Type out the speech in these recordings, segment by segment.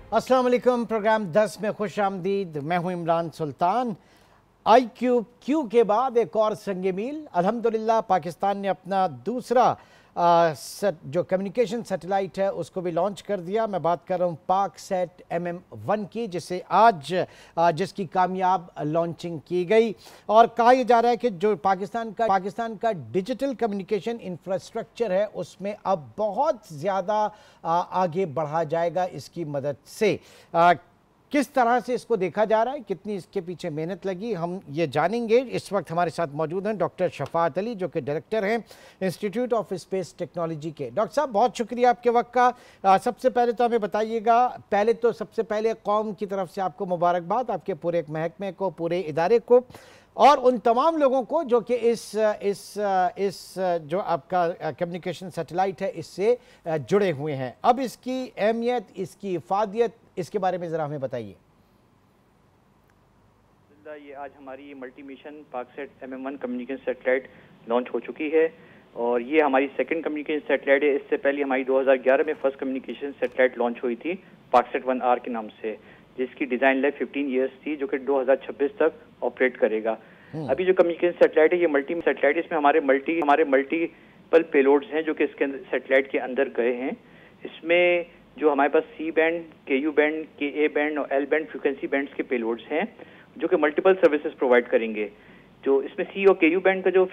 अस्सलाम वालेकुम। प्रोग्राम 10 में खुश आमदीद। मैं हूं इमरान सुल्तान। IQ के बाद एक और संग मील। अल्हम्दुलिल्लाह पाकिस्तान ने अपना दूसरा जो कम्युनिकेशन सैटेलाइट है उसको भी लॉन्च कर दिया। मैं बात कर रहा हूँ पाकसेट MM1 की, जिसे आज जिसकी कामयाब लॉन्चिंग की गई। और कहा यह जा रहा है कि जो पाकिस्तान का डिजिटल कम्युनिकेशन इंफ्रास्ट्रक्चर है उसमें अब बहुत ज़्यादा आगे बढ़ा जाएगा इसकी मदद से। किस तरह से इसको देखा जा रहा है, कितनी इसके पीछे मेहनत लगी, हम ये जानेंगे। इस वक्त हमारे साथ मौजूद हैं डॉक्टर शफात अली, जो कि डायरेक्टर हैं इंस्टीट्यूट ऑफ स्पेस टेक्नोलॉजी के। डॉक्टर साहब, बहुत शुक्रिया आपके वक्त का। सबसे पहले तो हमें बताइएगा, सबसे पहले कौम की तरफ से आपको मुबारकबाद, आपके पूरे महकमे को, पूरे इदारे को, और उन तमाम लोगों को जो कि इस जो आपका कम्युनिकेशन सैटेलाइट है इससे जुड़े हुए हैं। अब इसकी अहमियत, इसकी इफादियत, इसके बारे में ज़रा हमें बताइए। ये आज हमारी multi mission Paksat MM1 communication satellite launch हो चुकी है और ये हमारी सेकंड कम्युनिकेशन सैटेलाइट है। इससे पहले हमारी 2011 में फर्स्ट कम्युनिकेशन सैटेलाइट लॉन्च हुई थी पाकसेट 1R के नाम से, जिसकी डिजाइन लाइफ 15 इयर्स थी, जो कि 2026 तक ऑपरेट करेगा। अभी जो कम्युनिकेशन सैटेलाइट है ये मल्टी सैटेलाइट, इसमें हमारे मल्टीपल पेलोड्स हैं जो कि इसके सैटेलाइट के अंदर गए हैं। इसमें जो हमारे पास C band, KU band, KA band और L बैंड फ्रीक्वेंसी बैंड्स के पेलोड्स हैं जो कि मल्टीपल सर्विसेज प्रोवाइड करेंगे। जो इसमें C और KU बैंड का जो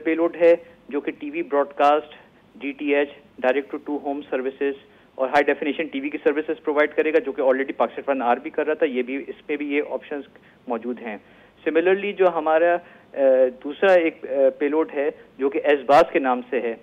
पेलोड है जो कि TV broadcast, DTH, direct to home services और हाई डेफिनेशन टीवी की सर्विसेज प्रोवाइड करेगा, जो कि ऑलरेडी पाकसेट 1R भी कर रहा था। इसमें भी ये ऑप्शंस मौजूद हैं। सिमिलरली जो हमारा दूसरा एक पेलोड है जो कि SBAS के नाम से है,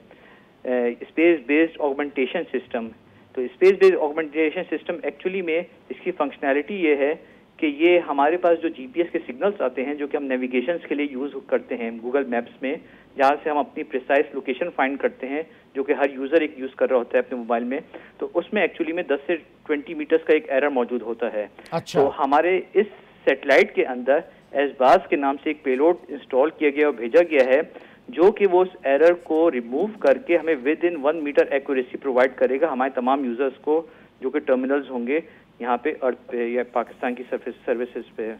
स्पेस बेस्ड ऑगमेंटेशन सिस्टम। तो space based augmentation system actually में इसकी फंक्शनैलिटी ये है कि ये हमारे पास जो GPS के सिग्नल्स आते हैं जो कि हम नेविगेशन के लिए यूज़ करते हैं गूगल मैप्स में, जहाँ से हम अपनी प्रिसाइज लोकेशन फाइंड करते हैं, जो कि हर यूज़र एक यूज़ कर रहा होता है अपने मोबाइल में, तो उसमें एक्चुअली में 10 से 20 मीटर्स का एक एरर मौजूद होता है। अच्छा। तो हमारे इस सैटेलाइट के अंदर SBAS के नाम से एक पेलोड इंस्टॉल किया गया और भेजा गया है, जो कि वो उस एरर को रिमूव करके हमें within 1 metre accuracy provide करेगा हमारे तमाम यूजर्स को, जो कि टर्मिनल्स होंगे यहाँ पे अर्थ पे या पाकिस्तान की सर्विसेज पे।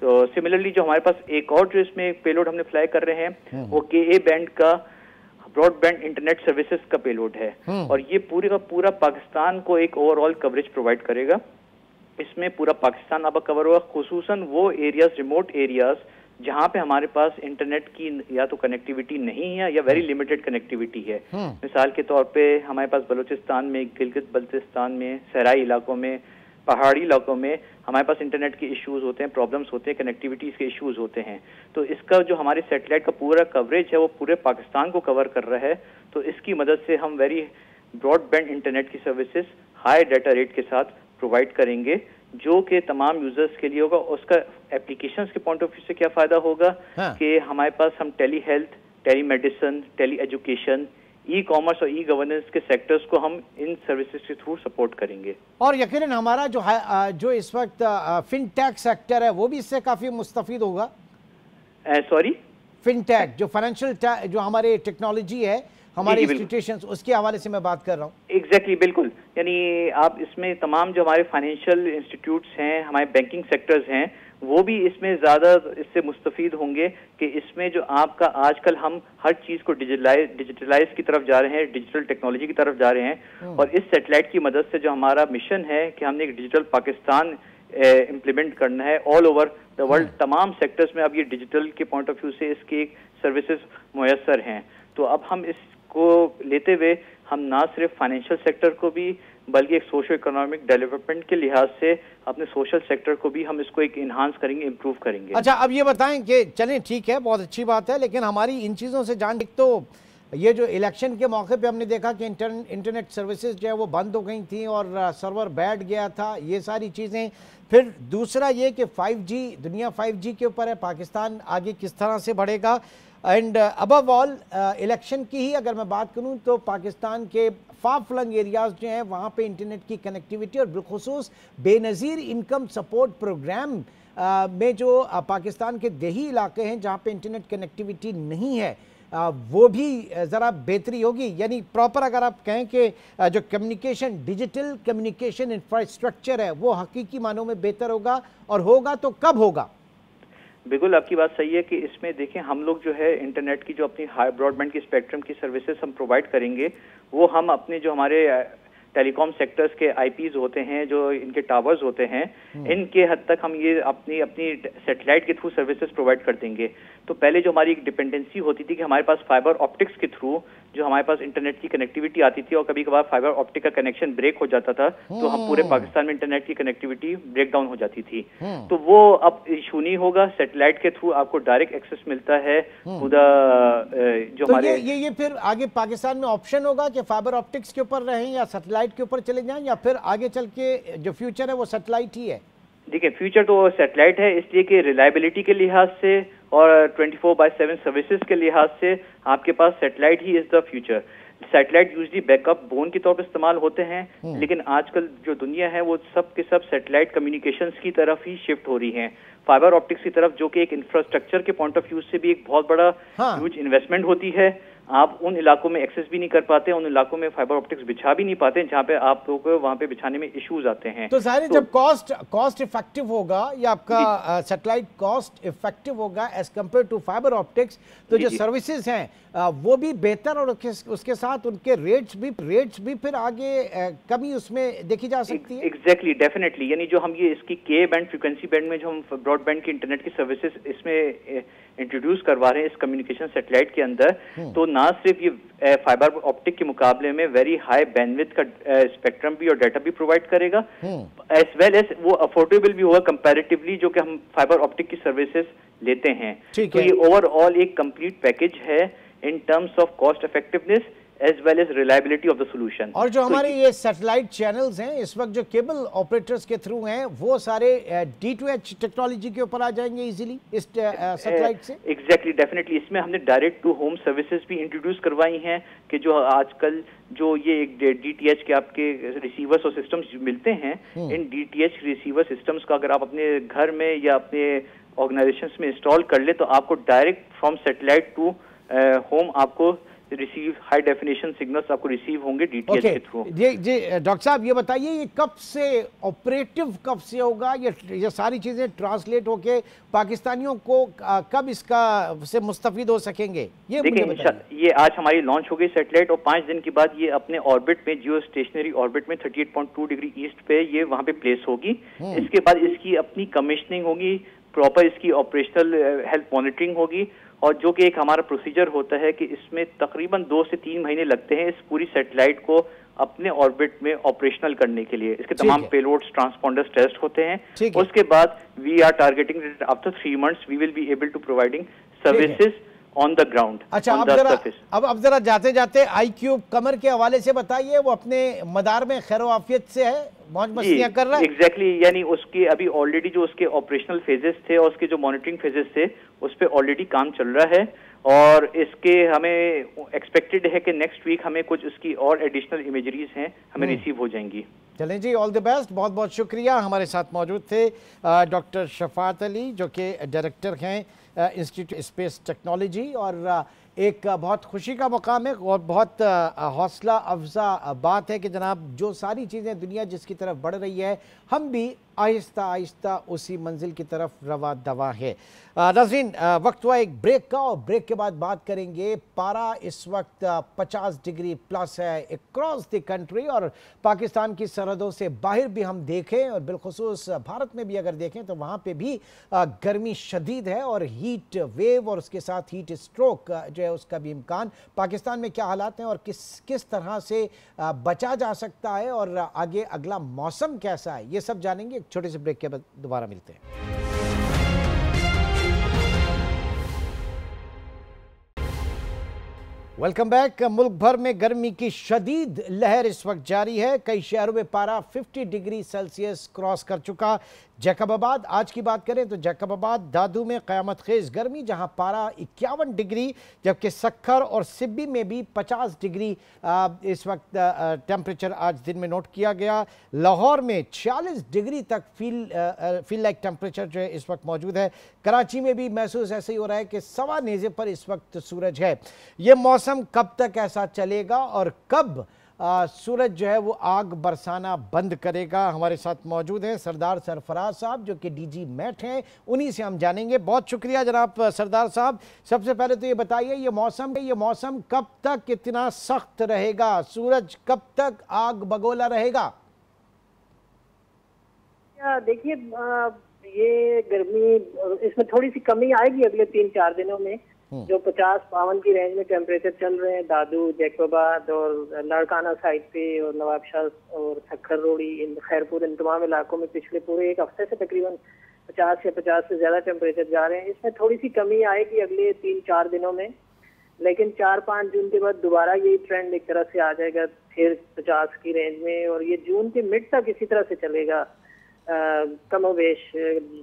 तो सिमिलरली जो हमारे पास एक और जो इसमें एक पेलोड हमने फ्लाई कर रहे हैं वो KA बैंड का ब्रॉडबैंड इंटरनेट सर्विसेज का पेलोड है और ये पूरे का पूरा पाकिस्तान को एक ओवरऑल कवरेज प्रोवाइड करेगा। इसमें पूरा पाकिस्तान अब कवर होगा, खुसूसन वो एरियाज, रिमोट एरियाज जहाँ पे हमारे पास इंटरनेट की या तो कनेक्टिविटी नहीं है या वेरी लिमिटेड कनेक्टिविटी है। मिसाल के तौर पे हमारे पास बलूचिस्तान में, गिलगित बल्तिस्तान में, सहराई इलाकों में, पहाड़ी इलाकों में हमारे पास इंटरनेट के इश्यूज होते हैं, प्रॉब्लम्स होते हैं, कनेक्टिविटी के इश्यूज होते हैं। तो इसका जो हमारे सैटेलाइट का पूरा कवरेज है वो पूरे पाकिस्तान को कवर कर रहा है। तो इसकी मदद से हम वेरी ब्रॉडबैंड इंटरनेट की सर्विसेज हाई डाटा रेट के साथ प्रोवाइड करेंगे, जो कि तमाम यूजर्स के लिए होगा। उसका एप्लीकेशंस के पॉइंट ऑफ व्यू से क्या फायदा होगा कि हमारे पास हम telehealth, telemedicine, tele education, e-commerce और ई-गवर्नेंस के सेक्टर्स को हम इन सर्विसेज के थ्रू सपोर्ट करेंगे। और यकीनन हमारा जो इस वक्त फिनटेक सेक्टर है वो भी इससे काफी मुस्तफीद होगा। सॉरी, फिनटेक जो फाइनेंशियल जो हमारे टेक्नोलॉजी है, हमारे इंस्टीट्यूशंस, उसके हवाले से मैं बात कर रहा हूँ। एग्जैक्टली, बिल्कुल। यानी आप इसमें तमाम जो हमारे फाइनेंशियल इंस्टीट्यूट्स हैं, हमारे बैंकिंग सेक्टर्स हैं, वो भी इसमें ज़्यादा इससे मुस्तफीद होंगे कि इसमें जो आपका आजकल हम हर चीज़ को डिजिटलाइज की तरफ जा रहे हैं, डिजिटल टेक्नोलॉजी की तरफ जा रहे हैं। और इस सैटेलाइट की मदद से जो हमारा मिशन है कि हमने एक डिजिटल पाकिस्तान इम्प्लीमेंट करना है ऑल ओवर द वर्ल्ड, तमाम सेक्टर्स में अब ये डिजिटल के पॉइंट ऑफ व्यू से इसके सर्विसेज मुयसर हैं। तो अब हम इसको लेते हुए हम ना सिर्फ फाइनेंशियल सेक्टर को भी बल्कि एक सोशो इकोनॉमिक डेवलपमेंट के लिहाज से अपने सोशल सेक्टर को भी हम इसको एक इन्हांस करेंगे, इम्प्रूव करेंगे। अच्छा, अब ये बताएं कि चलें ठीक है, बहुत अच्छी बात है, लेकिन हमारी इन चीज़ों से जान, तो ये जो इलेक्शन के मौके पे हमने देखा कि इंटरनेट सर्विसेज जो है वो बंद हो गई थी और सर्वर बैठ गया था, ये सारी चीज़ें। फिर दूसरा ये कि 5G, दुनिया 5G के ऊपर है, पाकिस्तान आगे किस तरह से बढ़ेगा। एंड अबव ऑल इलेक्शन की ही अगर मैं बात करूं तो पाकिस्तान के फार फ्लंग एरियाज जो हैं वहाँ पे इंटरनेट की कनेक्टिविटी और बिलखुसूस बेनज़ीर इनकम सपोर्ट प्रोग्राम में जो पाकिस्तान के देही इलाके हैं जहाँ पे इंटरनेट कनेक्टिविटी नहीं है, वो भी ज़रा बेहतरी होगी? यानी प्रॉपर अगर आप कहें कि जो कम्युनिकेशन, डिजिटल कम्युनिकेशन इंफ्रास्ट्रक्चर है वो हकीकी मानों में बेहतर होगा, और होगा तो कब होगा? बिल्कुल आपकी बात सही है कि इसमें देखें, हम लोग जो है इंटरनेट की जो अपनी हाई ब्रॉडबैंड की स्पेक्ट्रम की सर्विसेज हम प्रोवाइड करेंगे, वो हम अपने जो हमारे टेलीकॉम सेक्टर्स के आईपीज होते हैं, जो इनके टावर्स होते हैं, इनके हद तक हम ये अपनी अपनी सैटेलाइट के थ्रू सर्विसेज प्रोवाइड कर देंगे। तो पहले जो हमारी एक डिपेंडेंसी होती थी कि हमारे पास फाइबर ऑप्टिक्स के थ्रू जो हमारे पास इंटरनेट की कनेक्टिविटी आती थी, और कभी कभार फाइबर ऑप्टिक का कनेक्शन ब्रेक हो जाता था, तो हम पूरे पाकिस्तान में इंटरनेट की कनेक्टिविटी ब्रेक डाउन हो जाती थी। तो वो अब इशू नहीं होगा, सैटेलाइट के थ्रू आपको डायरेक्ट एक्सेस मिलता है खुदा जो तो हमारे ये फिर आगे पाकिस्तान में ऑप्शन होगा कि फाइबर ऑप्टिक्स के ऊपर रहें या सैटेलाइट के ऊपर चले जाएं, या फिर आगे चल के जो फ्यूचर है वो सैटेलाइट ही है? देखिए, फ्यूचर तो सैटेलाइट है, इसलिए कि रिलायबिलिटी के लिहाज से और 24/7 सर्विसेज के लिहाज से आपके पास सैटेलाइट ही is the future. Satellite usually backup bone के तौर पर इस्तेमाल होते हैं, लेकिन आजकल जो दुनिया है वो सब के सब सैटेलाइट कम्युनिकेशंस की तरफ ही शिफ्ट हो रही हैं, फाइबर ऑप्टिक्स की तरफ, जो कि एक इंफ्रास्ट्रक्चर के पॉइंट ऑफ व्यू से भी एक बहुत बड़ा ह्यूज इन्वेस्टमेंट होती है। आप उन इलाकों में एक्सेस भी नहीं कर पाते, उन इलाकों में फाइबर ऑप्टिक्स बिछा भी नहीं पाते जहाँ पे आप लोगों को वहाँ पे बिछाने में इश्यूज आते हैं। तो जाहिर जब कॉस्ट इफेक्टिव होगा, या आपका सैटेलाइट कॉस्ट इफेक्टिव होगा as compare to fibre optics, तो जो सर्विसेज हैं वो भी बेहतर, और उसके साथ उनके रेट्स भी फिर आगे कमी उसमें देखी जा सकती है। Exactly, definitely. यानी जो हम ये इसकी के बैंड फ्रीक्वेंसी बैंड में जो हम ब्रॉडबैंड की इंटरनेट की सर्विसेज इसमें इंट्रोड्यूस करवा रहे हैं इस कम्युनिकेशन सैटेलाइट के अंदर, तो ना सिर्फ ये फाइबर ऑप्टिक के मुकाबले में वेरी हाई बैंडविड्थ का स्पेक्ट्रम भी और डाटा भी प्रोवाइड करेगा, एज वेल एज वो अफोर्डेबल भी होगा कंपैरेटिवली जो कि हम फाइबर ऑप्टिक की सर्विसेज लेते हैं। तो ये ओवरऑल एक कंप्लीट पैकेज है in terms of cost effectiveness as well as reliability of the solution. और जो हमारे ये सैटेलाइट चैनल्स हैं इस वक्त जो केबल ऑपरेटर्स के थ्रू हैं, वो सारे D2H टेक्नोलॉजी के ऊपर आ जाएंगे इजीली इस सैटेलाइट से? Exactly, definitely. इसमें हमने डायरेक्ट टू होम सर्विसेज भी इंट्रोड्यूस करवाई हैं कि जो आजकल जो ये एक DTH के आपके रिसीवर्स और सिस्टम्स मिलते हैं, इन DTH रिसीवर सिस्टम्स का अगर आप अपने घर में या अपने ऑर्गेनाइजेशंस में इंस्टॉल कर ले, तो आपको direct from satellite to home आपको रिसीव हाई डेफिनेशन सिग्नल्स आपको रिसीव होंगे DTH के थ्रू। जी डॉक्टर साहब, ये बताइए ये कब से ऑपरेटिव कब से होगा? ये सारी चीजें ट्रांसलेट होके पाकिस्तानियों को कब इसका से मुस्तफीद हो सकेंगे? ये देखिए, ये आज हमारी लॉन्च हो गई सैटेलाइट, और 5 दिन के बाद ये अपने ऑर्बिट में, जियो स्टेशनरी ऑर्बिट में 38.2 डिग्री ईस्ट पे ये वहाँ पे प्लेस होगी। इसके बाद इसकी अपनी कमीशनिंग होगी, प्रॉपर इसकी ऑपरेशनल हेल्थ मॉनिटरिंग होगी, और जो कि एक हमारा प्रोसीजर होता है कि इसमें तकरीबन 2 से 3 महीने लगते हैं इस पूरी सैटेलाइट को अपने ऑर्बिट में ऑपरेशनल करने के लिए। इसके तमाम पेलोड्स, ट्रांसपॉन्डर्स टेस्ट होते हैं। उसके बाद we are targeting after 3 months we will be able to providing services on the ground. अच्छा, अब जरा जाते जाते iCube कमर के हवाले से बताइए, वो अपने मदार में खैर आफियत से है, मौज मस्तियां कर रहा है? एग्जैक्टली, यानी उसके अभी ऑलरेडी जो उसके ऑपरेशनल फेजेस थे और उसके जो मॉनिटरिंग फेजेस थे उस पर ऑलरेडी काम चल रहा है, और इसके हमें एक्सपेक्टेड है कि नेक्स्ट वीक हमें कुछ उसकी और एडिशनल इमेजरीज हैं हमें रिसीव हो जाएंगी। चलें जी, ऑल द बेस्ट, बहुत बहुत शुक्रिया। हमारे साथ मौजूद थे डॉक्टर शफात अली, जो कि डायरेक्टर हैं इंस्टीट्यूट स्पेस टेक्नोलॉजी, और एक बहुत खुशी का मकाम है और बहुत हौसला अफजा बात है कि जनाब जो सारी चीज़ें दुनिया जिसकी तरफ बढ़ रही है, हम भी आहिस्ता आहिस्ता उसी मंजिल की तरफ रवा दवा है। नाज़रीन, वक्त हुआ एक ब्रेक का, और ब्रेक के बाद बात करेंगे। पारा इस वक्त 50 डिग्री प्लस है अक्रॉस द कंट्री, और पाकिस्तान की सरहदों से बाहर भी हम देखें और बिलखुसूस भारत में भी अगर देखें तो वहाँ पे भी गर्मी शदीद है, और हीट वेव और उसके साथ हीट स्ट्रोक जो है उसका भी इम्कान। पाकिस्तान में क्या हालात हैं और किस तरह से बचा जा सकता है, और आगे अगला मौसम कैसा है, ये सब जानेंगे। एक छोटे से ब्रेक के बाद दोबारा मिलते हैं। Welcome back. मुल्क भर में गर्मी की शदीद लहर इस वक्त जारी है। कई शहरों में पारा 50 डिग्री सेल्सियस क्रॉस कर चुका। जैकबाबाद आज की बात करें तो जैकबाबाद दादू में क़यामत खेज गर्मी, जहां पारा 51 डिग्री, जबकि सक्खर और सिब्बी में भी 50 डिग्री इस वक्त टेम्परेचर आज दिन में नोट किया गया। लाहौर में 46 डिग्री तक फील लाइक टेम्परेचर जो है इस वक्त मौजूद है। कराची में भी महसूस ऐसे ही हो रहा है कि सवा नेज़े पर इस वक्त सूरज है। ये मौसम कब तक ऐसा चलेगा और कब सूरज जो है वो आग बरसाना बंद करेगा? हमारे साथ मौजूद हैं सरदार सरफराज साहब जो कि डीजी मेट हैं, उन्हीं से हम जानेंगे। बहुत शुक्रिया जनाब सरदार साहब। सबसे पहले तो ये बताइए, ये मौसम कब तक इतना सख्त रहेगा? सूरज कब तक आग बगोला रहेगा? देखिए, ये गर्मी, इसमें थोड़ी सी कमी आएगी अगले 3-4 दिनों में। जो 50-52 की रेंज में टेम्परेचर चल रहे हैं दादू, जैकबाबाद और लाड़काना साइड पे और नवाबशाह और सक्खर रोड़ी, इन खैरपुर, इन तमाम इलाकों में पिछले पूरे एक हफ्ते से तकरीबन 50 या 50 से ज्यादा टेम्परेचर जा रहे हैं। इसमें थोड़ी सी कमी आएगी अगले 3-4 दिनों में, लेकिन 4-5 जून के बाद दोबारा यही ट्रेंड एक तरह से आ जाएगा फिर 50 की रेंज में, और ये जून के मिड तक इसी तरह से चलेगा। कमोबेश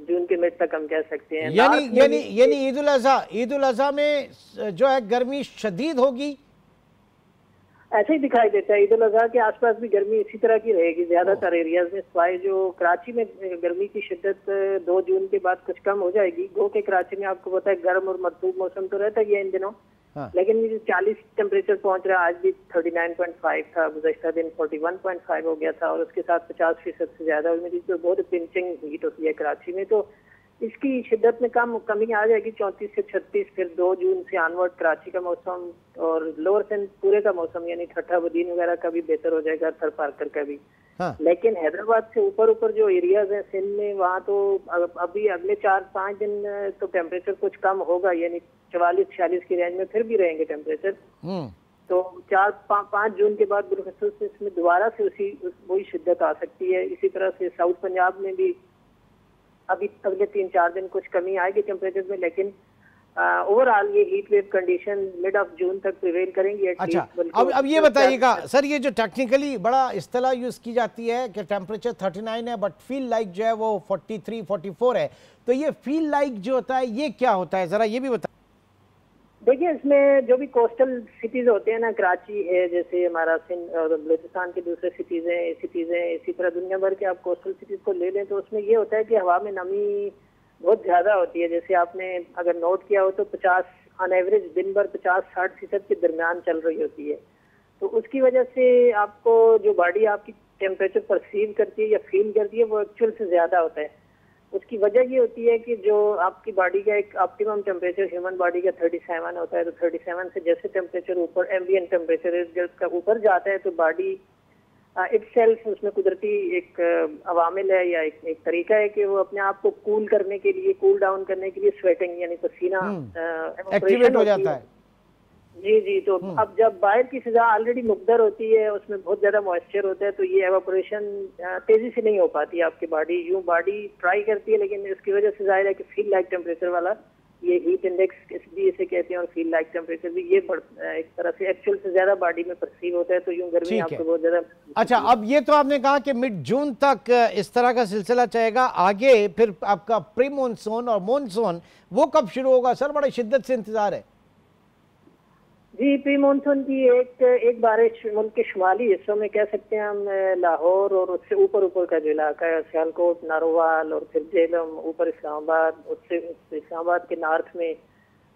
जून के मिड तक हम कह सकते हैं। यानी ईद उल अज़हा में जो है गर्मी शदीद होगी, ऐसे ही दिखाई देता है। ईद उल अज़हा के आसपास भी गर्मी इसी तरह की रहेगी ज्यादातर एरियाज में, सिवाय जो कराची में गर्मी की शिद्दत 2 जून के बाद कुछ कम हो जाएगी। गो के कराची में आपको पता है गर्म और मरतूब मौसम तो रहता है इन दिनों, लेकिन ये 40 टेम्परेचर पहुंच रहा है। आज भी 39.5 था, गुज़श्ता दिन 41.5 हो गया था, और उसके साथ 50% से ज्यादा ह्यूमिडिटी, तो बहुत पिंचिंग हीट होती है कराची में। तो इसकी शिद्दत में कमी आ जाएगी 34 से 36। फिर 2 जून से ऑनवर्ड कराची का मौसम और लोअर सिंध पूरे का मौसम यानी ठट्ठा बदीन वगैरह का भी बेहतर हो जाएगा, थर पारकर का भी। लेकिन हैदराबाद से ऊपर जो एरियाज हैं सिंध में, वहाँ तो अभी अगले 4-5 दिन तो टेम्परेचर कुछ कम होगा, यानी 44-46 की रेंज में फिर भी रहेंगे टेम्परेचर। तो 4-5 जून के बाद बिलखुसूस इसमें दोबारा से वही शिद्दत आ सकती है। इसी तरह से साउथ पंजाब में भी अभी अगले 3-4 दिन कुछ कमी आएगी टेम्परेचर में, लेकिन ओवरऑल ये heat wave condition mid of June तक प्रिवेल करेंगी। अच्छा, अब ये बताइएगा सर, ये जो टेक्निकली बड़ा इस्तेलाह यूज की जाती है कि टेम्परेचर 39 है बट फील लाइक जो है वो 43-44 है, तो ये फील लाइक जो होता है ये क्या होता है, जरा ये भी बताइए। देखिए, इसमें जो भी कोस्टल सिटीज होते हैं ना, कराची है जैसे हमारा सिंध और बलूचिस्तान के दूसरे सिटीज हैं, इसी तरह दुनिया भर के आप कोस्टल सिटीज को ले लें तो उसमें ये होता है कि हवा में नमी बहुत ज्यादा होती है। जैसे आपने अगर नोट किया हो तो 50 ऑन एवरेज दिन भर 50-60% के दरमियान चल रही होती है। तो उसकी वजह से आपको जो बॉडी आपकी टेम्परेचर परसीव करती है या फील करती है वो एक्चुअल से ज्यादा होता है। उसकी वजह ये होती है कि जो आपकी बॉडी का एक ऑप्टिमम टेम्परेचर ह्यूमन बॉडी का 37 होता है, तो 37 से जैसे टेम्परेचर ऊपर एम्बिएंट टेम्परेचर जब का ऊपर जाता है तो बॉडी इटसेल्फ, उसमें कुदरती एक अवामिल है या एक तरीका है कि वो अपने आप को कूल करने के लिए, कूल डाउन करने के लिए स्वेटिंग यानी पसीना एक्टिवेट हो जाता है। जी। तो अब जब बाहर की फिजा ऑलरेडी मुकद्दर होती है, उसमें बहुत ज्यादा मॉइस्चर होता है, तो ये एवापोरेशन तेजी से नहीं हो पाती। आपकी बॉडी ट्राई करती है, लेकिन इसकी वजह से जाहिर है कि फील लाइक टेम्परेचर वाला ये हीट इंडेक्स भी इसे कहते हैं, और फील लाइक टेम्परेचर भी ये एक तरह से एक्चुअल से ज्यादा बॉडी में परसीव होता है, तो यूं गर्मी आपको बहुत ज्यादा। अच्छा, अब ये तो आपने कहा कि मिड जून तक इस तरह का सिलसिला चलेगा, आगे फिर आपका प्री मानसून और मानसून वो कब शुरू होगा सर? बड़ी शिद्दत से इंतजार है। जी, प्री मानसून की एक बारिश मुल्क के शुमाली हिस्सों में कह सकते हैं हम, लाहौर और उससे ऊपर का जो इलाका है, सियालकोट, नारोवाल और फिर जेलम, ऊपर इस्लामाबाद, उससे इस्लामाबाद के नॉर्थ में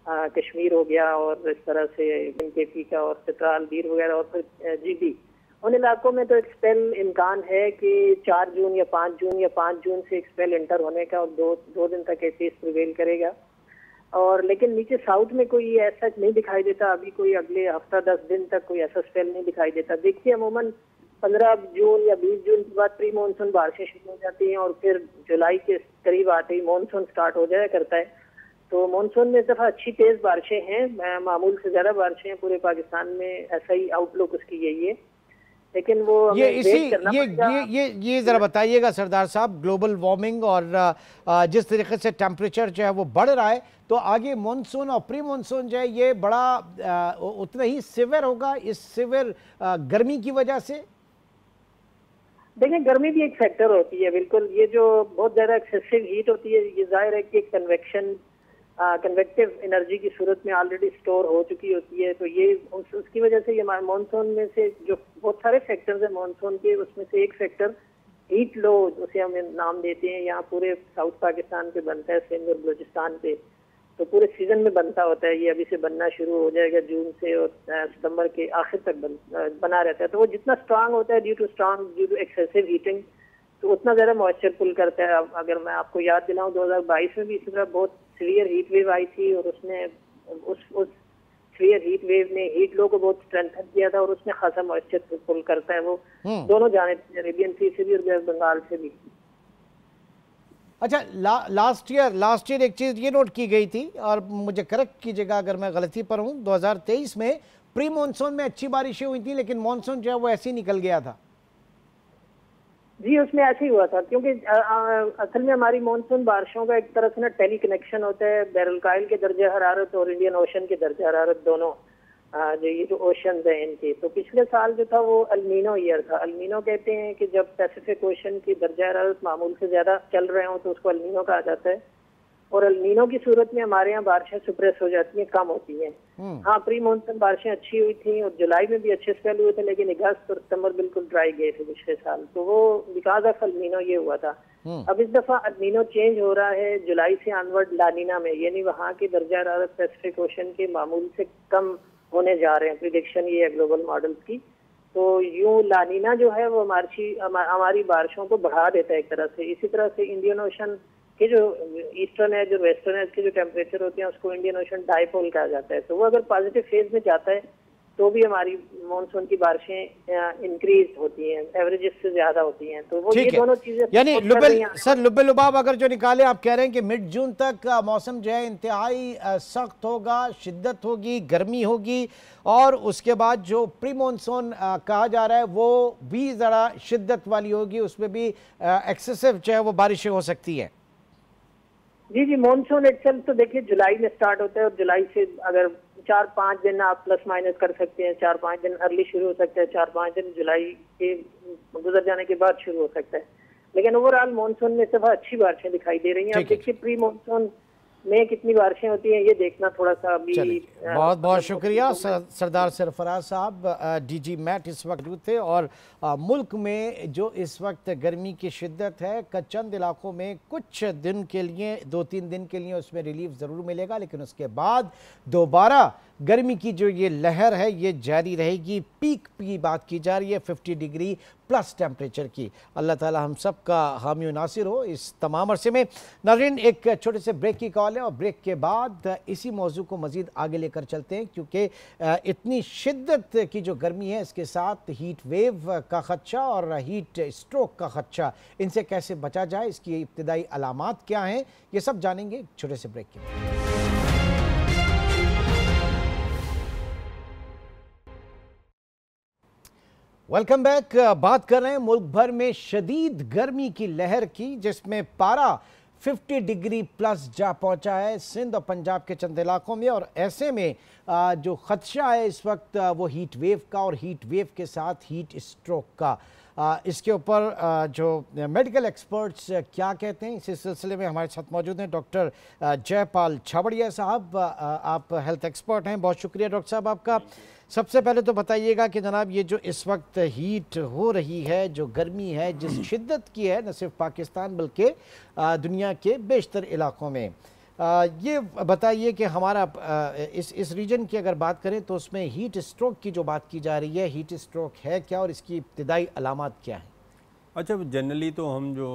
कश्मीर हो गया, और इस तरह से केपी का और चित्राल बीर वगैरह, और फिर जीबी, उन इलाकों में तो एक स्पेल इम्कान है कि 4 जून या 5 जून से एक स्पेल इंटर होने का, और दो दिन तक एटलीस्ट प्रिवेल करेगा। और लेकिन नीचे साउथ में कोई ऐसा नहीं दिखाई देता अभी, कोई अगले हफ्ता 10 दिन तक कोई ऐसा स्पेल नहीं दिखाई देता। देखिए, अमूमन 15 जून या 20 जून के बाद प्री मानसून बारिशें शुरू हो जाती हैं, और फिर जुलाई के करीब आते ही मानसून स्टार्ट हो जाया करता है। तो मानसून में इस दफा अच्छी तेज बारिशें हैं, मामूल से ज्यादा बारिशें हैं पूरे पाकिस्तान में, ऐसा ही आउटलुक उसकी यही है। लेकिन वो ये हमें इसी वेट करना पड़ेगा। ये जरा बताइएगा सरदार साहब, ग्लोबल वार्मिंग और जिस तरीके से टेम्परेचर जो है वो बढ़ रहा है, तो आगे मॉनसून और प्री मॉनसून जो है ये बड़ा उतना ही सिवियर होगा इस सिवियर गर्मी की वजह से? देखिए, गर्मी भी एक फैक्टर होती है बिल्कुल। ये जो बहुत ज्यादा एक्सेसिव हीट होती है, ये जाहिर है कि कन्वेक्टिव एनर्जी की सूरत में ऑलरेडी स्टोर हो चुकी होती है। तो ये उसकी वजह से ये मानसून में से जो बहुत सारे फैक्टर्स हैं मानसून के, उसमें से एक फैक्टर हीट लो उसे हम नाम देते हैं। यहाँ पूरे साउथ पाकिस्तान पे बनता है, सिंध और बलूचिस्तान पे, तो पूरे सीजन में बनता होता है। ये अभी से बनना शुरू हो जाएगा जून से, और सितंबर के आखिर तक बना रहता है। तो वो जितना स्ट्रांग होता है ड्यू टू एक्सेसिव हीटिंग, तो उतना ज्यादा मॉइस्चर पुल करता है। अब अगर मैं आपको याद दिलाऊं, 2022 में भी इसी तरह बहुत सीवियर हीट वेव आई थी, और उसने उस सीवियर हीट वेव ने हीट लो को बहुत स्ट्रेंथन किया था, और उसने खासा मॉइस्चर पुल करता है वो दोनों जाने, अरेबियन सी से भी और बंगाल से भी। अच्छा, लास्ट ईयर एक चीज़ ये नोट की गई थी, और मुझे करेक्ट कीजिएगा अगर मैं गलती पर हूँ, 2023 में प्री मानसून में अच्छी बारिशें हुई थी, लेकिन मानसून जो है वो ऐसे ही निकल गया था। जी, उसमें ऐसे ही हुआ था, क्योंकि असल में हमारी मानसून बारिशों का एक तरह से ना टेली कनेक्शन होता है बैरल के दर्जा हरारत और इंडियन ओशन के दर्जा हरारत दोनों, जो ये जो ओशन है इनके। तो पिछले साल जो था वो अल्नीनो ईयर था। अल्नीनो कहते हैं कि जब पैसिफिक ओशन की दर्जा हरारत मामूल से ज्यादा चल रहे हो तो उसको अल्नीनो कहा जाता है। और अल्नीनो की सूरत में हमारे यहाँ बारिशें सुप्रेस हो जाती हैं, कम होती हैं। हाँ, प्री मानसून बारिशें अच्छी हुई थी, और जुलाई में भी अच्छे स्पेल हुए थे, लेकिन अगस्त और सितंबर बिल्कुल ड्राई गए थे पिछले साल। तो वो बिकॉज ऑफ अल्नीनो ये हुआ था। अब इस दफा अल्नीनो चेंज हो रहा है जुलाई से ऑनवर्ड लानीना में, यानी वहाँ की दर्जा हरारत पैसिफिक ओशन के मामूल से कम होने जा रहे हैं। प्रिडिक्शन ये है ग्लोबल मॉडल्स की। तो यूं लानीना जो है वो हमारी बारिशों को बढ़ा देता है एक तरह से। इसी तरह से इंडियन ओशन के जो ईस्टर्न एज और वेस्टर्न एज के जो टेम्परेचर होते हैं उसको इंडियन ओशन डाइपोल कहा जाता है। तो वो अगर पॉजिटिव फेज में जाता है तो भी हमारी मानसून की बारिशें इंक्रीज होती हैं, एवरेजेस से ज्यादा होती हैं। तो वो ये दोनों चीजें, यानी लुबेलुबाब अगर जो निकाले, आप कह रहे हैं कि मिड जून तक मौसम जो है इंतहाई सख्त होगा, शिद्दत होगी, गर्मी होगी, और उसके बाद जो प्री मानसून कहा जा रहा है वो भी ज़रा शिद्दत वाली होगी, उसमें भी एक्सेसिव जो है वो बारिशें हो सकती हैं। जी, मानसून इटसेल्फ तो देखिए जुलाई में स्टार्ट होता है, और जुलाई से अगर 4-5 दिन आप प्लस माइनस कर सकते हैं। 4-5 दिन अर्ली शुरू हो सकता है, 4-5 दिन जुलाई के गुजर जाने के बाद शुरू हो सकता है। लेकिन ओवरऑल मानसून में सब अच्छी बारिशें दिखाई दे रही हैं। अब देखिए प्री मानसून में कितनी बारिशें होती हैं, ये देखना थोड़ा सा अभी। बहुत बहुत शुक्रिया सरदार सरफराज साहब, डीजी मैट इस वक्त मौजूद थे। और मुल्क में जो इस वक्त गर्मी की शिद्दत है, चंद इलाकों में कुछ दिन के लिए, 2-3 दिन के लिए उसमें रिलीफ ज़रूर मिलेगा, लेकिन उसके बाद दोबारा गर्मी की जो ये लहर है ये जारी रहेगी। पीक की बात की जा रही है 50 डिग्री प्लस टेम्परेचर की। अल्लाह ताला हम सब का हामी नासिर हो इस तमाम अरसे में। नाज़रीन, एक छोटे से ब्रेक की कॉल है, और ब्रेक के बाद इसी मौजू को मज़ीद आगे लेकर चलते हैं, क्योंकि इतनी शिद्दत की जो गर्मी है इसके साथ हीट वेव का ख़दशा और हीट स्ट्रोक का ख़दशा, इनसे कैसे बचा जाए, इसकी इब्तिदाई अलामात क्या हैं, ये सब जानेंगे छोटे से ब्रेक के बाद। Welcome back. बात कर रहे हैं मुल्क भर में शदीद गर्मी की लहर की, जिसमें पारा 50 डिग्री प्लस जा पहुंचा है सिंध और पंजाब के चंद इलाकों में। और ऐसे में जो खदशा है इस वक्त वो हीट वेव का, और हीट वेव के साथ हीट स्ट्रोक का। इसके ऊपर जो मेडिकल एक्सपर्ट्स क्या कहते हैं, इसी सिलसिले में हमारे साथ मौजूद हैं डॉक्टर जयपाल छाबड़िया साहब। आप हेल्थ एक्सपर्ट हैं, बहुत शुक्रिया डॉक्टर साहब आपका। सबसे पहले तो बताइएगा कि जनाब ये जो इस वक्त हीट हो रही है, जो गर्मी है जिस शिद्दत की है, न सिर्फ पाकिस्तान बल्कि दुनिया के बेशतर इलाकों में, ये बताइए कि हमारा इस रीजन की अगर बात करें तो उसमें हीट स्ट्रोक की जो बात की जा रही है, हीट स्ट्रोक है क्या और इसकी इब्तिदाई अलामात क्या हैं? अच्छा, जनरली तो हम जो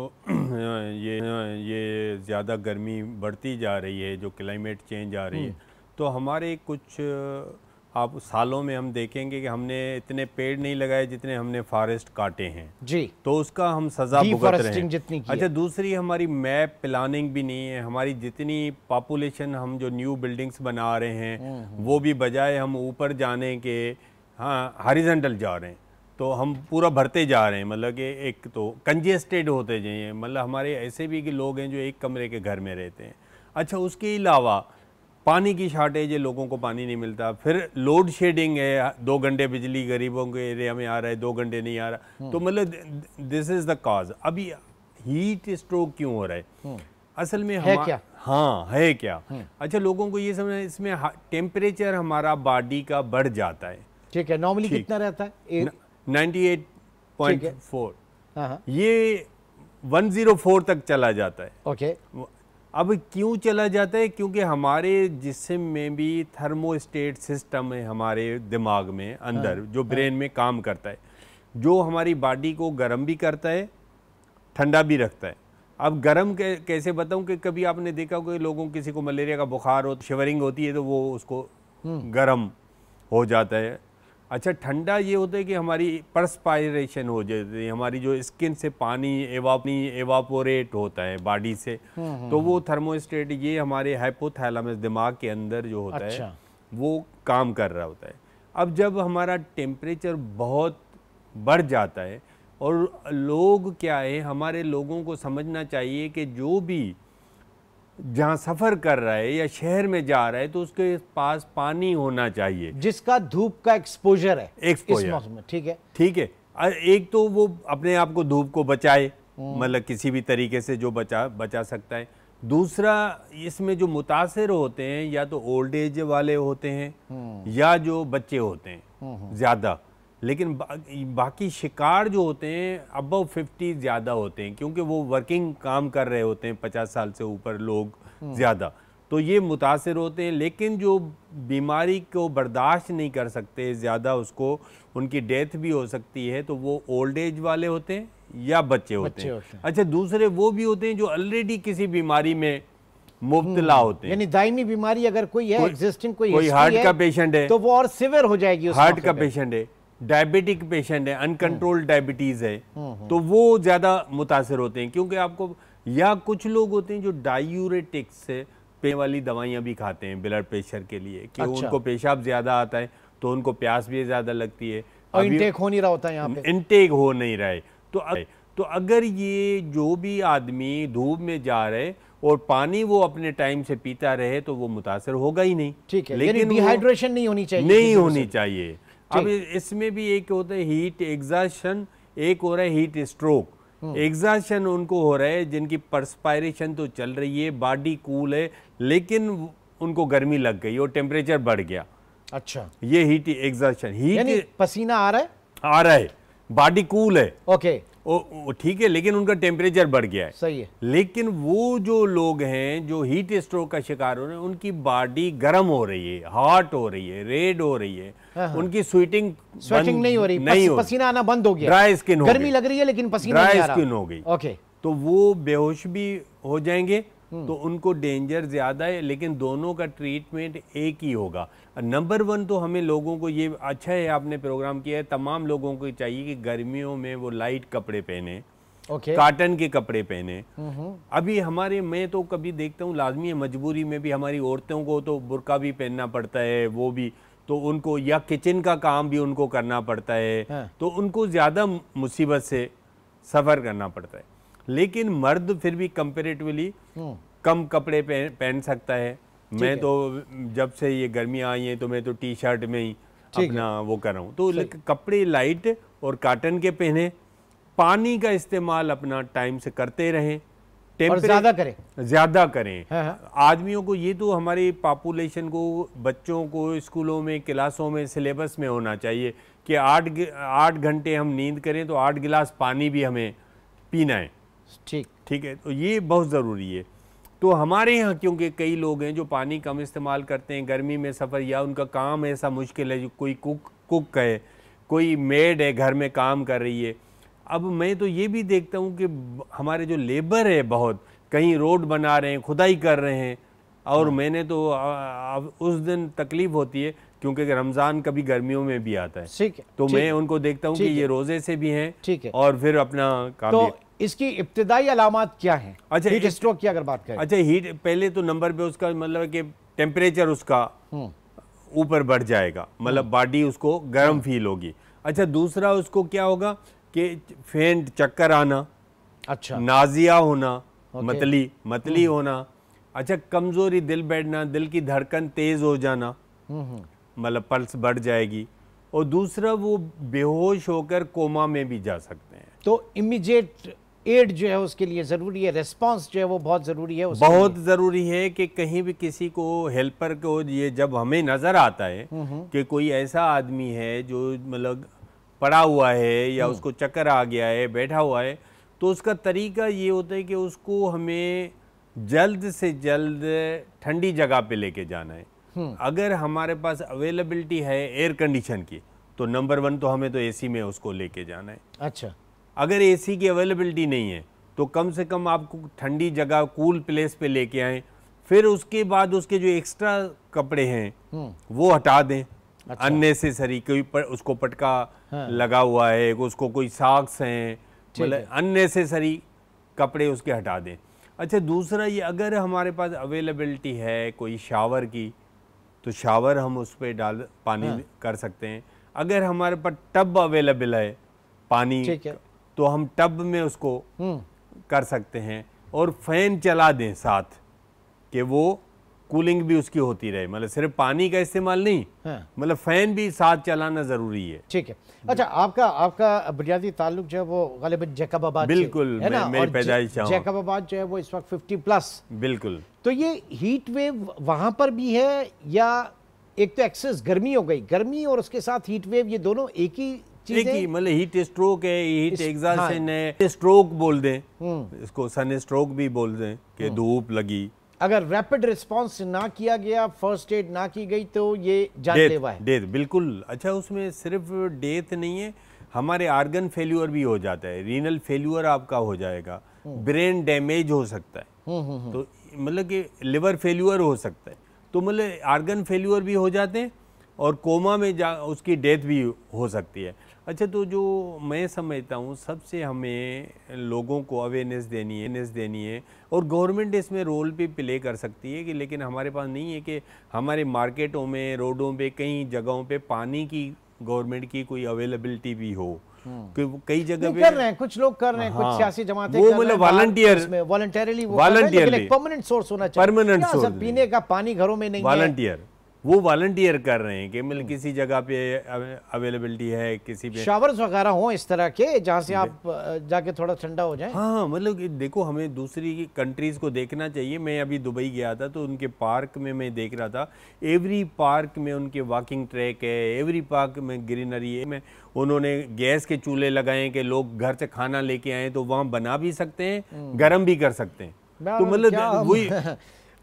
ये ज़्यादा गर्मी बढ़ती जा रही है, जो क्लाइमेट चेंज आ रही है, तो हमारे कुछ आप सालों में हम देखेंगे कि हमने इतने पेड़ नहीं लगाए जितने हमने फॉरेस्ट काटे हैं जी, तो उसका हम सज़ा भुगत रहे हैं। अच्छा, दूसरी हमारी मैप प्लानिंग भी नहीं है। हमारी जितनी पॉपुलेशन, हम जो न्यू बिल्डिंग्स बना रहे हैं वो भी बजाय हम ऊपर जाने के हॉरिजॉन्टल जा रहे हैं। तो हम पूरा भरते जा रहे हैं, मतलब कि एक तो कंजेस्टेड होते जाइए, मतलब हमारे ऐसे भी कि लोग हैं जो एक कमरे के घर में रहते हैं। अच्छा, उसके अलावा पानी की शॉर्टेज है, लोगों को पानी नहीं मिलता, फिर लोड शेडिंग है, 2 घंटे बिजली गरीबों के एरिया में आ रहा है, 2 घंटे नहीं आ रहा, तो मतलब दिस इज़ द कॉज। अभी हीट स्ट्रोक क्यों हो रहा है असल में है क्या? हाँ, है क्या? अच्छा, लोगों को ये समझना, इसमें टेम्परेचर हमारा बॉडी का बढ़ जाता है। ठीक है, नॉर्मली कितना रहता है? 98.4, ये 104 तक चला जाता है। ओके। अब क्यों चला जाता है? क्योंकि हमारे जिस्म में भी थर्मोस्टेट सिस्टम है, हमारे दिमाग में अंदर जो ब्रेन में काम करता है, जो हमारी बॉडी को गर्म भी करता है, ठंडा भी रखता है। अब गर्म कैसे बताऊं कि कभी आपने देखा कोई लोगों, किसी को मलेरिया का बुखार हो, शिवरिंग होती है, तो वो उसको गर्म हो जाता है। अच्छा, ठंडा ये होता है कि हमारी परस्पायरेशन हो जाती है, हमारी जो स्किन से पानी एवापोरेट होता है बॉडी से, तो वो थर्मोस्टेट, ये हमारे हाइपोथैलेमस दिमाग के अंदर जो होता है वो काम कर रहा होता है। अब जब हमारा टेम्परेचर बहुत बढ़ जाता है, और लोग क्या है, हमारे लोगों को समझना चाहिए कि जो भी जहाँ सफ़र कर रहा है या शहर में जा रहा है, तो उसके पास पानी होना चाहिए जिसका धूप का एक्सपोजर है इस मौसम में। ठीक है, ठीक है। एक तो वो अपने आप को धूप को बचाए, मतलब किसी भी तरीके से जो बचा सकता है। दूसरा, इसमें जो मुतासिर होते हैं या तो ओल्ड एज वाले होते हैं या जो बच्चे होते हैं ज़्यादा, लेकिन बाकी शिकार जो होते हैं अबव 50 ज़्यादा होते हैं, क्योंकि वो वर्किंग काम कर रहे होते हैं, 50 साल से ऊपर लोग ज़्यादा, तो ये मुतासिर होते हैं। लेकिन जो बीमारी को बर्दाश्त नहीं कर सकते ज़्यादा, उसको उनकी डेथ भी हो सकती है, तो वो ओल्ड एज वाले होते हैं या बच्चे होते हैं। अच्छा, दूसरे वो भी होते हैं जो ऑलरेडी किसी बीमारी में मुब्तला होते हैं, यानी दायमी बीमारी अगर कोई है, एग्जिस्टिंग कोई हार्ट का पेशेंट है, तो वो और सिवियर हो जाएगी। हार्ट का पेशेंट है, डायबिटिक पेशेंट है, अनकंट्रोल्ड डायबिटीज़ है, तो वो ज़्यादा मुतासिर होते हैं। क्योंकि आपको, या कुछ लोग होते हैं जो डायूरेटिक्स से पे वाली दवाइयाँ भी खाते हैं ब्लड प्रेशर के लिए, कि उनको पेशाब ज़्यादा आता है, तो उनको प्यास भी ज़्यादा लगती है, और इंटेक हो नहीं रहा होता है, यहाँ पे इंटेक हो नहीं रहा है। तो अगर ये जो भी आदमी धूप में जा रहे और पानी वो अपने टाइम से पीता रहे, तो वो मुतासिर होगा ही नहीं। ठीक है, लेकिन डिहाइड्रेशन नहीं होनी चाहिए, नहीं होनी चाहिए। अब इसमें भी एक होता है हीट एग्जॉशन, एक हो रहा है हीट स्ट्रोक। एग्जॉशन उनको हो रहा है जिनकी परस्पायरेशन तो चल रही है, बॉडी कूल है, लेकिन उनको गर्मी लग गई और टेम्परेचर बढ़ गया। अच्छा, ये हीट एग्जॉशन, हीट पसीना आ रहा है, बॉडी कूल है, ओके, ठीक है, लेकिन उनका टेम्परेचर बढ़ गया है। सही है। लेकिन वो जो लोग हैं जो हीट स्ट्रोक का शिकार हो रहे हैं, उनकी बॉडी गर्म हो रही है, हॉट हो रही है, रेड हो रही है, उनकी स्वेटिंग नहीं हो रही, पसीना आना बंद हो गया, ड्राई स्किन हो गई, गर्मी लग रही है लेकिन पसीना नहीं आ रहा, ड्राई स्किन हो गई। ओके, तो वो बेहोश भी हो जाएंगे, तो उनको डेंजर ज़्यादा है। लेकिन दोनों का ट्रीटमेंट एक ही होगा। नंबर 1 तो हमें लोगों को, ये अच्छा है आपने प्रोग्राम किया है, तमाम लोगों को चाहिए कि गर्मियों में वो लाइट कपड़े पहने, कॉटन के कपड़े पहने। अभी हमारे, मैं तो कभी देखता हूँ लाजमी है, मजबूरी में भी हमारी औरतों को तो बुर्का भी पहनना पड़ता है, वो भी तो उनको, या किचन का काम भी उनको करना पड़ता है, तो उनको ज़्यादा मुसीबत से सफ़र करना पड़ता है। लेकिन मर्द फिर भी कंपेरेटिवली कम कपड़े पहन सकता है। मैं तो जब से ये गर्मियाँ आई हैं, तो मैं तो टी शर्ट में ही अपना वो कर रहा हूँ। तो कपड़े लाइट और कॉटन के पहने, पानी का इस्तेमाल अपना टाइम से करते रहें, और ज़्यादा करें। आदमियों को, ये तो हमारी पॉपुलेशन को, बच्चों को स्कूलों में, क्लासों में, सिलेबस में होना चाहिए कि 8 घंटे हम नींद करें तो 8 गिलास पानी भी हमें पीना है। ठीक है, तो ये बहुत ज़रूरी है। तो हमारे यहाँ क्योंकि कई लोग हैं जो पानी कम इस्तेमाल करते हैं, गर्मी में सफ़र, या उनका काम ऐसा मुश्किल है, जो कोई कुक है, कोई मेड है घर में काम कर रही है। अब मैं तो ये भी देखता हूँ कि हमारे जो लेबर है, बहुत कहीं रोड बना रहे हैं, खुदाई कर रहे हैं, और मैंने तो उस दिन तकलीफ़ होती है क्योंकि रमज़ान कभी गर्मियों में भी आता है, तो मैं उनको देखता हूँ कि ये रोज़े से भी हैं और फिर अपना काम भी। इसकी इब्तिदाई अलामात क्या हैं? अच्छा, हीट स्ट्रोक की अगर बात करें, अच्छा, हीट पहले तो नंबर पे उसका मतलब है कि टेम्परेचर उसका ऊपर बढ़ जाएगा, मतलब बॉडी उसको गर्म फील होगी। अच्छा, दूसरा उसको क्या होगा कि फेंट, चक्कर आना, अच्छा, नाजिया होना, मतली होना, अच्छा कमजोरी, दिल बैठना, दिल की धड़कन तेज हो जाना, मतलब पल्स बढ़ जाएगी, और दूसरा वो बेहोश होकर कोमा में भी जा सकते हैं। तो इमीडिएट एड जो है उसके लिए ज़रूरी है, रिस्पांस जो है वो बहुत ज़रूरी है, बहुत ज़रूरी है कि कहीं भी किसी को, हेल्पर को, ये जब हमें नज़र आता है कि कोई ऐसा आदमी है जो मतलब पड़ा हुआ है या उसको चक्कर आ गया है, बैठा हुआ है, तो उसका तरीका ये होता है कि उसको हमें जल्द से जल्द ठंडी जगह पे लेके जाना है। अगर हमारे पास अवेलेबिलिटी है एयर कंडीशन की, तो नंबर 1 तो हमें तो एसी में उसको लेके जाना है। अच्छा, अगर एसी की अवेलेबिलिटी नहीं है तो कम से कम आपको ठंडी जगह, कूल प्लेस पे लेके आएं। फिर उसके बाद उसके जो एक्स्ट्रा कपड़े हैं वो हटा दें। अच्छा। अननेसेसरी कोई उसको पटका लगा हुआ है, उसको कोई साक्स हैं, मतलब अननेसेसरी कपड़े उसके हटा दें। अच्छा, दूसरा ये, अगर हमारे पास अवेलेबिलिटी है कोई शावर की, तो शावर हम उस पर डाल पानी कर सकते हैं। अगर हमारे पास टब अवेलेबल है पानी, तो हम टब में उसको कर सकते हैं, और फैन चला दें साथ कि वो कूलिंग भी उसकी होती रहे, मतलब सिर्फ पानी का इस्तेमाल नहीं, मतलब फैन भी साथ चलाना जरूरी है। ठीक है। अच्छा, आपका बुनियादी ताल्लुक जो है वो गालिबन जैकबाबाद, बिल्कुल, है ना, मेरी पैदाइश जैकबाबाद जो है वो इस वक्त 50+। बिल्कुल। तो ये हीट वेव वहां पर भी है, या एक तो एक्सेस गर्मी हो गई, गर्मी और उसके साथ हीट वेव, ये दोनों एक ही चीज है? मतलब हीट स्ट्रोक है, हीट एग्जॉशन है, स्ट्रोक बोल दें इसको, सन स्ट्रोक भी बोल दें कि धूप लगी। अगर रैपिड रिस्पांस ना किया गया, फर्स्ट एड ना की गई, तो ये जानलेवा है। डेथ, बिल्कुल। अच्छा, उसमें सिर्फ डेथ नहीं है, हमारे आर्गन फेल्यूर भी हो जाता है, रीनल फेल्यूर आपका हो जाएगा, ब्रेन डैमेज हो सकता है, तो मतलब कि लिवर फेल्यूर हो सकता है, तो मतलब आर्गन फेल्यूर भी हो जाते हैं, और कोमा में उसकी डेथ भी हो सकती है। अच्छा, तो जो मैं समझता हूँ सबसे हमें लोगों को अवेयरनेस देनी है, और गवर्नमेंट इसमें रोल भी प्ले कर सकती है कि, लेकिन हमारे पास नहीं है कि हमारे मार्केटों में, रोडों पे, कई जगहों पे पानी की गवर्नमेंट की कोई अवेलेबिलिटी भी हो। कई जगह पे कर रहे हैं, कुछ लोग कर रहे हैं, कुछ सियासी जमातें वो मतलब वॉलंटियरली परमानेंट सोर्स होना चाहिए, परमानेंट सोर्स, पीने का पानी घरों में नहीं है, वो वॉलंटियर कर रहे हैं कि मतलब किसी जगह पे अवेलेबिलिटी है, किसी पे शावर्स वगैरह हो इस तरह के, जहाँ से आप जाके थोड़ा ठंडा हो जाए। हाँ, मतलब देखो, हमें दूसरी कंट्रीज को देखना चाहिए। मैं अभी दुबई गया था, तो उनके पार्क में मैं देख रहा था, एवरी पार्क में उनके वॉकिंग ट्रैक है, एवरी पार्क में ग्रीनरी है, में उन्होंने गैस के चूल्हे लगाए कि लोग घर से खाना लेके आए तो वहाँ बना भी सकते हैं, गर्म भी कर सकते हैं। तो मतलब वही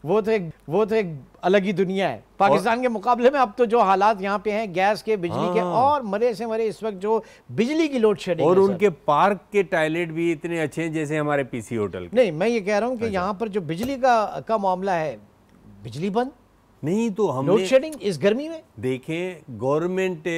वो तो एक अलग ही दुनिया है पाकिस्तान के मुकाबले में। अब तो जो हालात यहाँ पे हैं गैस के, बिजली के, और मरे से मरे इस वक्त जो बिजली की लोड शेडिंग, और उनके पार्क के टॉयलेट भी इतने अच्छे हैं जैसे हमारे पीसी होटल। नहीं, मैं ये कह रहा हूँ कि यहाँ पर जो बिजली का मामला है, बिजली बंद नहीं, तो हम लोड शेडिंग इस गर्मी में देखें, गवर्नमेंट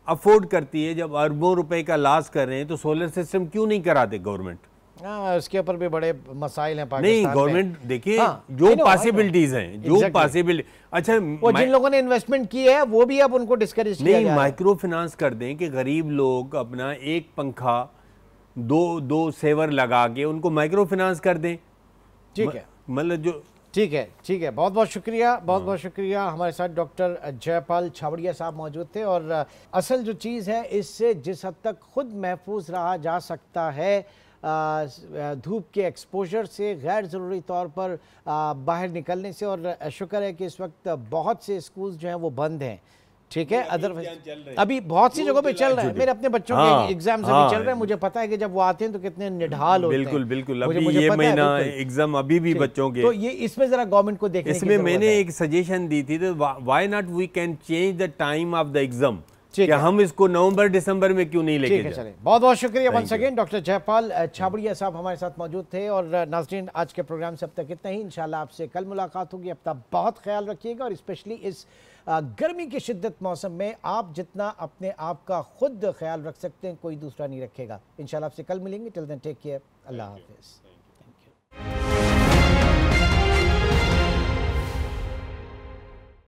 अफोर्ड करती है, जब अरबों रुपए का लॉस कर रहे हैं तो सोलर सिस्टम क्यों नहीं कराते गवर्नमेंट? उसके ऊपर भी बड़े मसाइल हैं पाकिस्तान में। नहीं, गवर्नमेंट देखिए, जो पॉसिबिलिटीज हैं, जो पॉसिबिलिटी, अच्छा, वो जिन लोगों ने इन्वेस्टमेंट की है वो भी अब उनको डिस्करेज किया नहीं, माइक्रो फाइनेंस कर दें कि गरीब लोग अपना एक पंखा, दो सेवर लगा के उनको माइक्रो फाइनेंस कर दें। ठीक है, मतलब जो ठीक है, बहुत बहुत शुक्रिया। हमारे साथ डॉक्टर जयपाल छाबड़िया साहब मौजूद थे। और असल जो चीज़ है, इससे जिस हद तक खुद महफूज रहा जा सकता है धूप के एक्सपोजर से, गैर ज़रूरी तौर पर बाहर निकलने से, और शुक्र है कि इस वक्त बहुत से स्कूल्स जो हैं वो बंद हैं, ठीक है, अदरवाइज अभी बहुत सी जगहों पे चल रहा है। मेरे अपने बच्चों के एग्जाम्स अभी चल रहे हैं, मुझे पता है कि जब वो आते हैं तो कितने निढाल होते हैं। बिल्कुल, अभी ये महीना एग्जाम अभी भी बच्चों के, तो ये इसमें जरा गवर्नमेंट को देखने इसमें मैंने एक सजेशन दी थी, तो why not we can change the time of the exam, क्या हम इसको नवंबर दिसंबर में क्यों नहीं लेके जाए? बहुत बहुत शुक्रिया once again. Doctor Jaipal Chhabria साहब हमारे साथ मौजूद थे। और नाज़रीन, आज के प्रोग्राम से अब तक इतना ही, इंशाल्लाह आपसे कल मुलाकात होगी। अपना बहुत ख्याल रखिएगा, और स्पेशली इस गर्मी की शिद्दत मौसम में आप जितना अपने आप का खुद ख्याल रख सकते हैं, कोई दूसरा नहीं रखेगा। इंशाल्लाह आपसे कल मिलेंगे। टिल देन टेक केयर, अल्लाह हाफिज़।